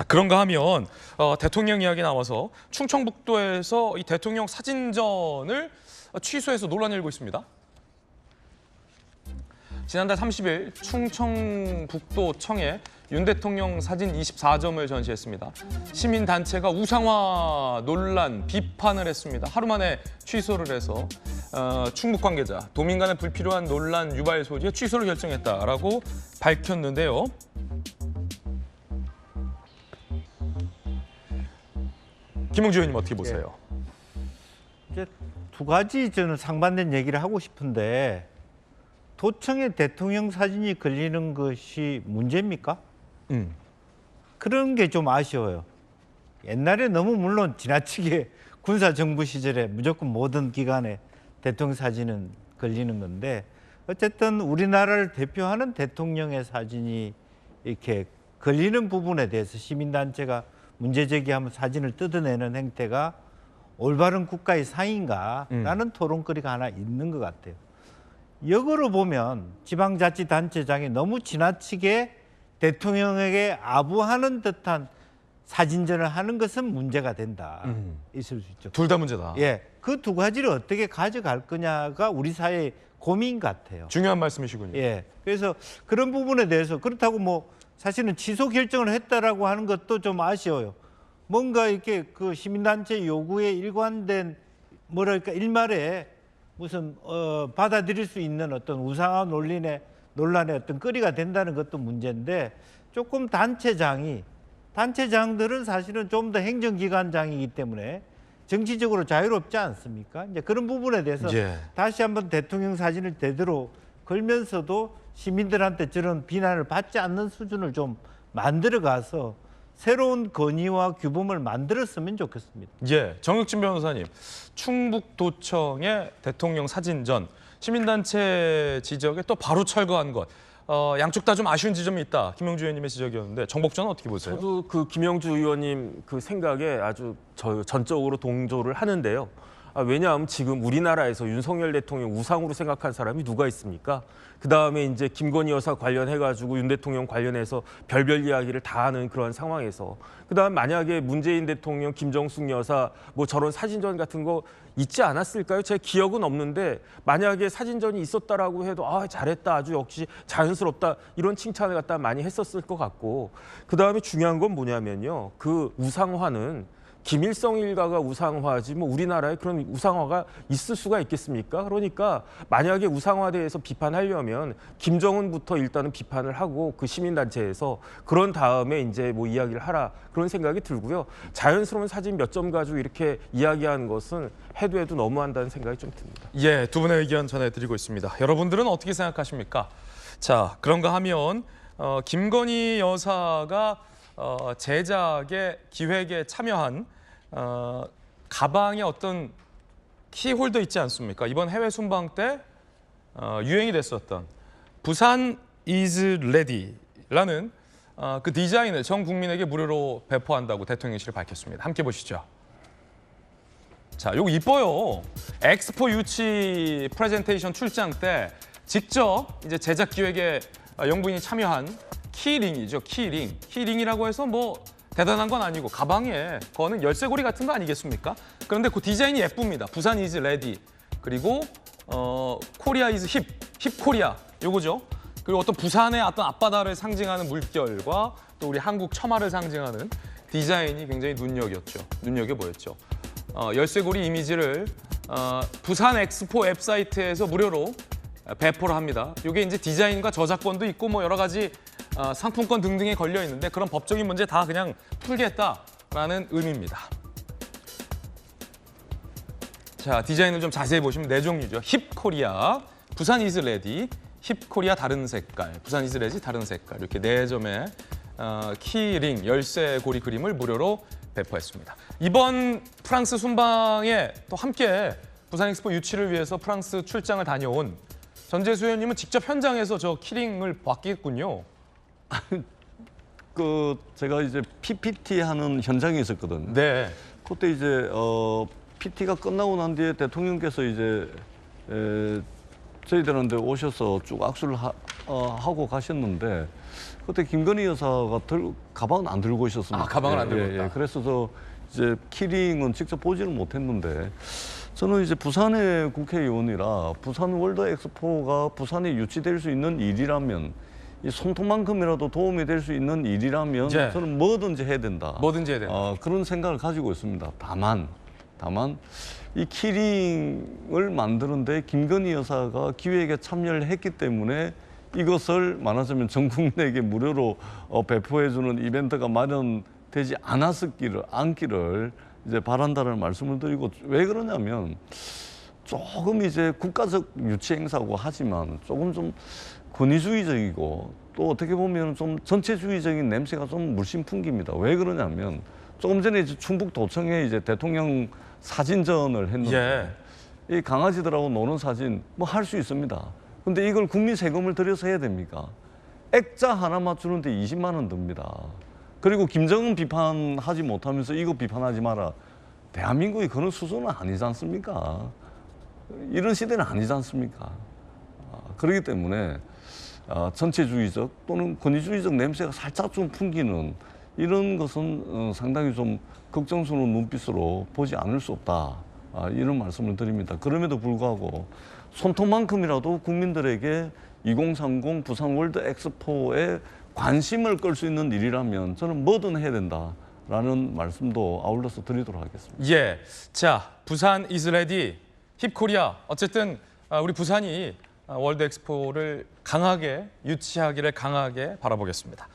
자, 그런가 하면 대통령 이야기 나와서 충청북도에서 이 대통령 사진전을 취소해서 논란이 일고 있습니다. 지난달 30일 충청북도청에 윤 대통령 사진 24점을 전시했습니다. 시민단체가 우상화 논란 비판을 했습니다. 하루 만에 취소를 해서 충북 관계자 도민 간의 불필요한 논란 유발 소지에 취소를 결정했다라고 밝혔는데요. 김용주 의원님 어떻게 보세요? 이제 두 가지 저는 상반된 얘기를 하고 싶은데 도청에 대통령 사진이 걸리는 것이 문제입니까? 그런 게 좀 아쉬워요. 옛날에 너무 물론 지나치게 군사정부 시절에 무조건 모든 기관에 대통령 사진은 걸리는 건데 어쨌든 우리나라를 대표하는 대통령의 사진이 이렇게 걸리는 부분에 대해서 시민단체가 문제 제기하면 사진을 뜯어내는 행태가 올바른 국가의 상인가라는 토론거리가 하나 있는 것 같아요. 역으로 보면 지방자치단체장이 너무 지나치게 대통령에게 아부하는 듯한 사진전을 하는 것은 문제가 된다. 있을 수 있죠. 둘 다 문제다. 예, 그 두 가지를 어떻게 가져갈 거냐가 우리 사회의 고민 같아요. 중요한 말씀이시군요. 예, 그래서 그런 부분에 대해서 그렇다고 뭐 사실은 취소 결정을 했다라고 하는 것도 좀 아쉬워요. 뭔가 이렇게 그 시민단체 요구에 일관된 뭐랄까 일말에 무슨 받아들일 수 있는 어떤 우상화 논란의 어떤 거리가 된다는 것도 문제인데 조금 단체장들은 사실은 좀 더 행정기관장이기 때문에 정치적으로 자유롭지 않습니까? 이제 그런 부분에 대해서 다시 한번 대통령 사진을 제대로 걸면서도 시민들한테 저런 비난을 받지 않는 수준을 좀 만들어가서 새로운 건의와 규범을 만들었으면 좋겠습니다. 예, 정혁진 변호사님, 충북도청의 대통령 사진전, 시민단체 지적에 또 바로 철거한 것. 양쪽 다 좀 아쉬운 지점이 있다. 김용주 의원님의 지적이었는데 정복전은 어떻게 보세요? 저도 그 김용주 의원님 그 생각에 아주 전적으로 동조를 하는데요. 왜냐하면 지금 우리나라에서 윤석열 대통령 우상으로 생각한 사람이 누가 있습니까? 그다음에 이제 김건희 여사 관련해가지고 윤 대통령 관련해서 별별 이야기를 다 하는 그런 상황에서 그다음 만약에 문재인 대통령, 김정숙 여사 뭐 저런 사진전 같은 거 있지 않았을까요? 제 기억은 없는데 만약에 사진전이 있었다라고 해도 잘했다, 아주 역시 자연스럽다 이런 칭찬을 갖다 많이 했었을 것 같고 그다음에 중요한 건 뭐냐면요. 그 우상화는 김일성 일가가 우상화지 뭐 우리나라에 그런 우상화가 있을 수가 있겠습니까? 그러니까 만약에 우상화에 대해서 비판하려면 김정은부터 일단은 비판을 하고 그 시민단체에서 그런 다음에 이제 뭐 이야기를 하라 그런 생각이 들고요. 자연스러운 사진 몇 점 가지고 이렇게 이야기하는 것은 해도 너무한다는 생각이 좀 듭니다. 예, 두 분의 의견 전해드리고 있습니다. 여러분들은 어떻게 생각하십니까? 자, 그런가 하면 김건희 여사가 제작의 기획에 참여한 가방에 어떤 키홀더 있지 않습니까? 이번 해외 순방 때 유행이 됐었던 부산 is ready라는 그 디자인을 전 국민에게 무료로 배포한다고 대통령실이 밝혔습니다. 함께 보시죠. 자, 요거 이뻐요. 엑스포 유치 프레젠테이션 출장 때 직접 이제 제작 기획에 영부인이 참여한 키링이죠. 키링이라고 해서 뭐 대단한 건 아니고 가방에 거는 열쇠고리 같은 거 아니겠습니까? 그런데 그 디자인이 예쁩니다. 부산 is ready. 그리고 코리아 is 힙 코리아 요거죠. 그리고 어떤 부산의 어떤 앞바다를 상징하는 물결과 또 우리 한국 처마를 상징하는 디자인이 굉장히 눈여겨 보였죠. 열쇠고리 이미지를 부산 엑스포 웹사이트에서 무료로 배포를 합니다. 이게 이제 디자인과 저작권도 있고 뭐 여러 가지 상품권 등등에 걸려 있는데 그런 법적인 문제 다 그냥 풀겠다라는 의미입니다. 자, 디자인을 좀 자세히 보시면 네 종류죠. 힙 코리아, 부산 이즈 레디, 힙 코리아 다른 색깔, 부산 이즈 레디 다른 색깔 이렇게 네 점의 키링 열쇠고리 그림을 무료로 배포했습니다. 이번 프랑스 순방에 또 함께 부산 엑스포 유치를 위해서 프랑스 출장을 다녀온 전재수 의원님은 직접 현장에서 저 키링을 봤겠군요. 제가 이제 PPT 하는 현장에 있었거든요. 네. 그때 이제 PT가 끝나고 난 뒤에 대통령께서 이제 저희들한테 오셔서 쭉 악수를 하고 가셨는데 그때 김건희 여사가 가방은 안 들고 오셨습니다. 아, 가방을 안 들고 있다. 그래서 저 이제 키링은 직접 보지는 못했는데 저는 이제 부산의 국회의원이라 부산 월드 엑스포가 부산에 유치될 수 있는 일이라면 이 손톱만큼이라도 도움이 될 수 있는 일이라면 네. 저는 뭐든지 해야 된다. 뭐든지 해야 된다. 그런 생각을 가지고 있습니다. 다만 이 키링을 만드는데 김건희 여사가 기획에 참여를 했기 때문에 이것을 말하자면 전 국민에게 무료로 배포해주는 이벤트가 마련되지 않기를 이제 바란다는 말씀을 드리고, 왜 그러냐면 조금 이제 국가적 유치 행사고 하지만 조금 좀 권위주의적이고 또 어떻게 보면 좀 전체주의적인 냄새가 좀 물씬 풍깁니다. 왜 그러냐면 조금 전에 이제 충북도청에 이제 대통령 사진전을 했는데 이 강아지들하고 노는 사진 뭐 할 수 있습니다. 근데 이걸 국민 세금을 들여서 해야 됩니까? 액자 하나 맞추는데 20만 원 듭니다. 그리고 김정은 비판하지 못하면서 이거 비판하지 마라. 대한민국이 그런 수준은 아니지 않습니까? 이런 시대는 아니지 않습니까? 그렇기 때문에 전체주의적 또는 권위주의적 냄새가 살짝 좀 풍기는 이런 것은 상당히 좀 걱정스러운 눈빛으로 보지 않을 수 없다. 이런 말씀을 드립니다. 그럼에도 불구하고 손톱만큼이라도 국민들에게 2030 부산 월드 엑스포에 관심을 끌 수 있는 일이라면 저는 뭐든 해야 된다라는 말씀도 아울러서 드리도록 하겠습니다. 예. 자, 부산 이즈레디 힙코리아. 어쨌든 우리 부산이 월드 엑스포를 강하게 유치하기를 강하게 바라보겠습니다.